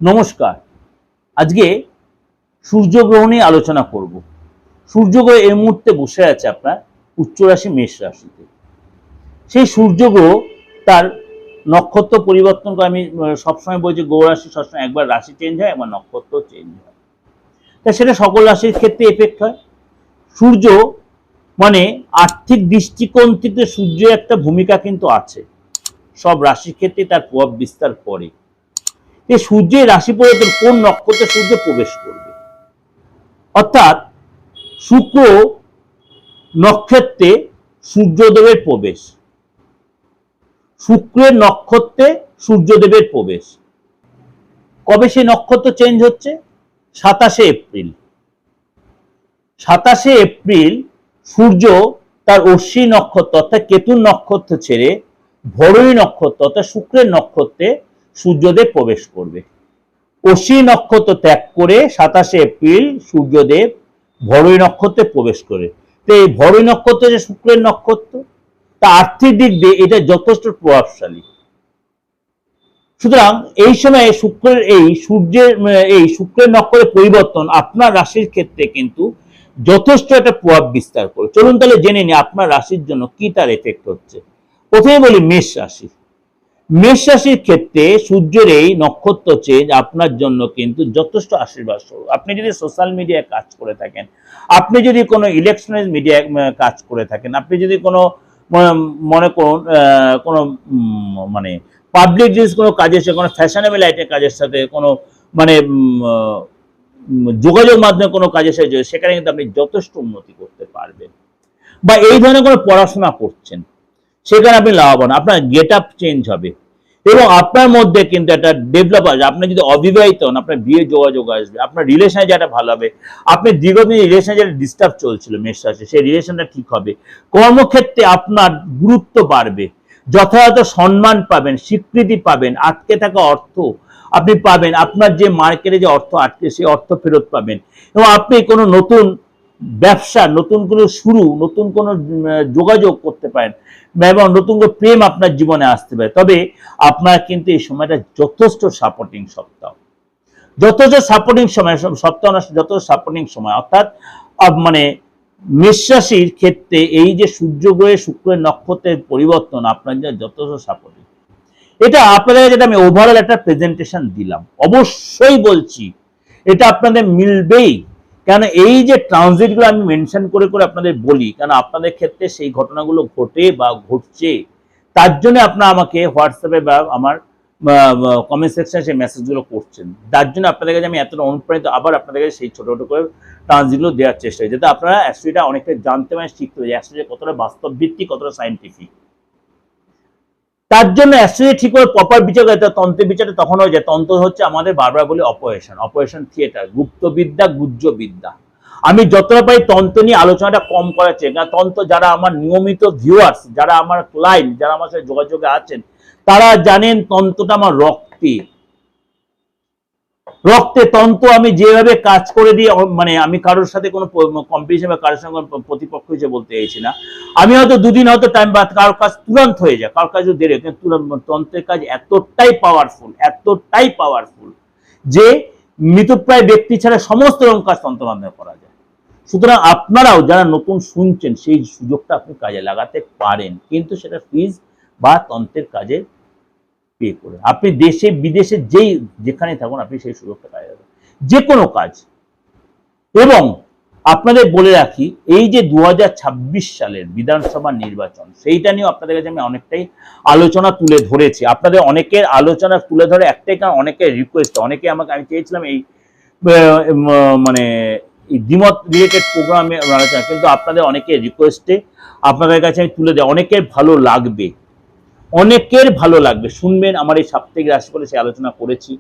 নমস্কার। আজকে সূর্যগ্রহণ নিয়ে আলোচনা করব। সূর্যগ্রহ এই মুহূর্তে বসে আছে আপনার উচ্চ রাশি মেষ রাশিতে। সেই সূর্যগ্রহ তার নক্ষত্র পরিবর্তন করে। আমি সবসময় বলছি গ্রহ রাশি সবসময় একবার রাশি চেঞ্জ হয়, একবার নক্ষত্র চেঞ্জ হয়। তা সেটা সকল রাশির ক্ষেত্রে এফেক্ট হয়। সূর্য মানে আর্থিক দৃষ্টিকোণ থেকে সূর্যের একটা ভূমিকা কিন্তু আছে, সব রাশির ক্ষেত্রে তার প্রভাব বিস্তার করে। এই সূর্যের রাশি পরিবর্তন কোন নক্ষত্রে সূর্য প্রবেশ করবে, অর্থাৎ শুক্র নক্ষত্রে সূর্যদেবের প্রবেশ, শুক্রের নক্ষত্রে সূর্যদেবের প্রবেশ। কবে সেই নক্ষত্র চেঞ্জ হচ্ছে? 27শে এপ্রিল। 27শে এপ্রিল সূর্য তার অশ্বিনী নক্ষত্র অর্থাৎ কেতুর নক্ষত্র ছেড়ে ভরণী নক্ষত্র অর্থাৎ শুক্রের নক্ষত্রে সূর্যদেব প্রবেশ করবে। অশ্বিনী নক্ষত্র ত্যাগ করে 27শে এপ্রিল সূর্যদেব ভরণী নক্ষত্রে প্রবেশ করে। তো এই ভরণী নক্ষত্র যে শুক্রের নক্ষত্র, তা আর্থিক দিক দিয়ে এটা যথেষ্ট প্রভাবশালী। সুতরাং এই সময় শুক্রের নক্ষত্রের পরিবর্তন আপনার রাশির ক্ষেত্রে কিন্তু যথেষ্ট একটা প্রভাব বিস্তার করে। চলুন তাহলে জেনে নিই আপনার রাশির জন্য কি তার এফেক্ট হচ্ছে। প্রথমে বলি মেষ রাশি। মেষ রাশির ক্ষেত্রে সূর্যের এই নক্ষত্র চেঞ্জ আপনার জন্য কিন্তু যথেষ্ট আশীর্বাদ স্বরূপ। আপনি যদি সোশ্যাল মিডিয়ায় কাজ করে থাকেন, আপনি যদি কোনো ইলেকট্রনিক মিডিয়ায় কাজ করে থাকেন, আপনি যদি কোনো মনে করুন কোনো মানে পাবলিক জিনিস কোনো কাজের সাথে, কোনো ফ্যাশনেবল আইটের কাজের সাথে, কোনো মানে যোগাযোগ মাধ্যমে কোনো কাজের সাথে, সেখানে কিন্তু আপনি যথেষ্ট উন্নতি করতে পারবেন। বা এই ধরনের কোনো পড়াশোনা করছেন, সেখানে আপনি লাভবান, আপনার গেট আপ চেঞ্জ হবে এবং আপনার মধ্যে কিন্তু একটা ডেভেলপ আসবে। আপনি যদি অবিবাহিত হন, আপনার বিয়ে যোগাযোগ আসবে, আপনার রিলেশনে যেটা ভালো হবে। আপনি দীর্ঘদিন রিলেশনে যেটা ডিস্টার্ব চলছিল মেষ রাশি, সেই রিলেশনটা ঠিক হবে। কর্মক্ষেত্রে আপনার গুরুত্ব বাড়বে, যথাযথ সম্মান পাবেন, স্বীকৃতি পাবেন, আটকে থাকা অর্থ আপনি পাবেন, আপনার যে মার্কেটে যে অর্থ আটকে সেই অর্থ ফেরত পাবেন এবং আপনি কোনো নতুন ব্যবসা, নতুন কোনো শুরু, নতুন কোনো যোগাযোগ করতে পারেন এবং নতুন করে প্রেম আপনার জীবনে আসতে পারে। তবে আপনার কিন্তু এই সময়টা যথেষ্ট সাপোর্টিং সপ্তাহ, যথেষ্ট সাপোর্টিং সময়, সপ্তাহ যথেষ্ট সাপোর্টিং সময়। অর্থাৎ মানে মেষ রাশির ক্ষেত্রে এই যে সূর্যগ্রহের শুক্রের নক্ষত্রের পরিবর্তন আপনার জন্য যথেষ্ট সাপোর্টিং। এটা আপনাদের যেটা আমি ওভারঅল একটা প্রেজেন্টেশন দিলাম, অবশ্যই বলছি এটা আপনাদের মিলবেই। কেন এই যে ট্রানজিটগুলো আমি মেনশন করে করে আপনাদের বলি, কেন আপনাদের ক্ষেত্রে সেই ঘটনাগুলো ঘটে বা ঘটছে, তার জন্য আপনারা আমাকে হোয়াটসঅ্যাপে বা আমার কমেন্ট সেকশনে সেই মেসেজগুলো করছেন। তার জন্য আপনাদের কাছে আমি এতটা অনুপ্রাণিত, আবার আপনাদের কাছে সেই ছোট ছোট করে ট্রানজিটগুলো দেওয়ার চেষ্টা করি, যাতে আপনারা অ্যাস্ট্রোলজিটা অনেকটা জানতে পারেন, শিখতে পারেন অ্যাস্ট্রোলজি কতটা বাস্তব ভিত্তিক, কতটা সায়েন্টিফিক। তার জন্য অ্যাস্ট্রোলজি ঠিক করে প্রপার বিচার করে। তন্ত্রের বিচারে তখন হয়ে যায়। তন্ত্র হচ্ছে আমাদের বারবার বলি অপারেশন থিয়েটার, গুপ্তবিদ্যা, গুহ্যবিদ্যা। আমি যতটা পারি তন্ত্র নিয়ে আলোচনাটা কম করার চেষ্টা। তন্ত্র যারা আমার নিয়মিত ভিউয়ার্স, যারা আমার ক্লায়েন্ট, যারা আমার সাথে যোগাযোগে আছেন, তারা জানেন তন্ত্রটা আমার রক্তে তন্ত্র আমি যেভাবে কাজ করে দিই, মানে আমি কারোর সাথে কোনো কম্পিটিশন বা কারোর সঙ্গে প্রতিপক্ষ হিসেবে বলতে চাইছি না। আমি হয়তো দুদিন হয়তো টাইম বাদ, কারোর কাজ তুরন্ত হয়ে যায়, কারোর কাজ দেরি হয়, কিন্তু তন্ত্রের কাজ এতটাই পাওয়ারফুল যে মৃতপ্রায় ব্যক্তি ছাড়া সমস্ত রকম কাজ তন্ত্র মাধ্যমে করা যায়। সুতরাং আপনারাও যারা নতুন শুনছেন, সেই সুযোগটা আপনি কাজে লাগাতে পারেন, কিন্তু সেটা ফিজ বা তন্ত্রের কাজে পে করে। আপনি দেশে বিদেশে যেখানে থাকুন, আপনি সেই সুযোগটা কাজে লাগাবেন, যে কোনো কাজ। এবং আপনাদের বলে রাখি, এই যে 2026 সালের বিধানসভা নির্বাচন, সেইটা নিয়ে আপনাদের কাছে আমি অনেকটাই আলোচনা তুলে ধরেছি। আপনাদের অনেকের আলোচনা তুলে ধরে একটাই কারণ, অনেকের রিকোয়েস্ট, অনেকে আমাকে, আমি চেয়েছিলাম এই মানে দ্বিমত রিলেটেড প্রোগ্রামে আলোচনা, কিন্তু আপনাদের অনেকের রিকোয়েস্টে আপনাদের কাছে আমি তুলে দেয়। অনেকের ভালো লাগবে, শুনবেন। আমার এই সাপ্তাহিক রাশিফলে সে আলোচনা করেছি,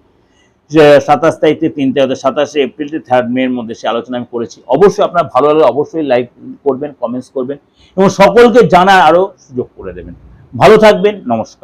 27 তারিখ থেকে 3 তারিখ, 27শে এপ্রিল থেকে 3 মের মধ্যে সে আলোচনা আমি করেছি। অবশ্যই আপনার ভালো লাগলে অবশ্যই লাইক করবেন, কমেন্টস করবেন এবং সকলকে জানার আরো সুযোগ করে দেবেন। ভালো থাকবেন, নমস্কার।